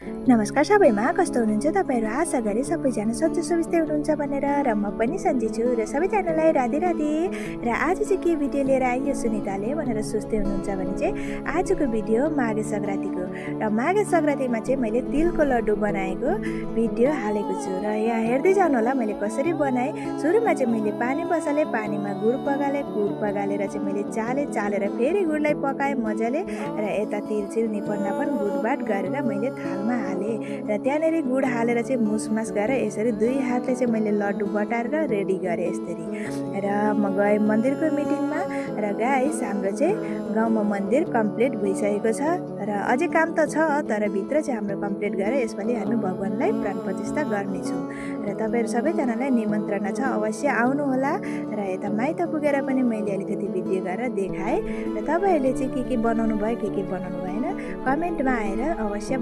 नमस्कार सबैमा, कस्तो हुनुहुन्छ तपाईहरु? आशा गरे सबैजना सन्चो सुबिस्ते हुनुहुन्छ भनेर र म पनि सन्चै छु र सबैजनालाई राधे राधे। र आज चाहिँ के भिडियो लिएर आइयो सुनिताले भनेर सोच्दै हुनुहुन्छ भने चाहिँ आजको भिडियो माघे संक्रान्तिको र माघे संक्रान्तिमा चाहिँ मैले तिलको लड्डु बनाएको भिडियो हालेको छु र यहाँ हेर्दै जानु होला मैले कसरी बनाए। सुरुमा चाहिँ मैले पानी बसाले, पानीमा गुड पगालेर चाहिँ मैले चालेर फेरि गुडलाई पकाए मजाले र यता तिल निपन्न पनि गुडबाट गरेर मैले थालमा हाले र त्यहाँनेरि गुड हालेर चाहिँ मुसमास गरेर यसरी दुई हातले चाहिँ मैले लड्डु बटारेर रेडी गरे यसरी। र म गए मन्दिरको मिटिङमा र गाइस हाम्रो चाहिँ गाउँमा मन्दिर कम्प्लिट भइसकेको छ र अझै काम त छ तर भित्र चाहिँ हाम्रो कम्प्लिट गरेर यसपालि हामी भगवानलाई प्राण प्रतिष्ठा गर्नेछौँ र तपाईहरु सबैजनालाई निमन्त्रणा छ, अवश्य आउनु होला। र यता माइत पुगेर पनि मैले अलिकति भिडियो गरेर देखाएँ र तपाईहरुले चाहिँ के बनाउनु भयो के बनाउनु भएन कमेन्टमा आएर अवश्य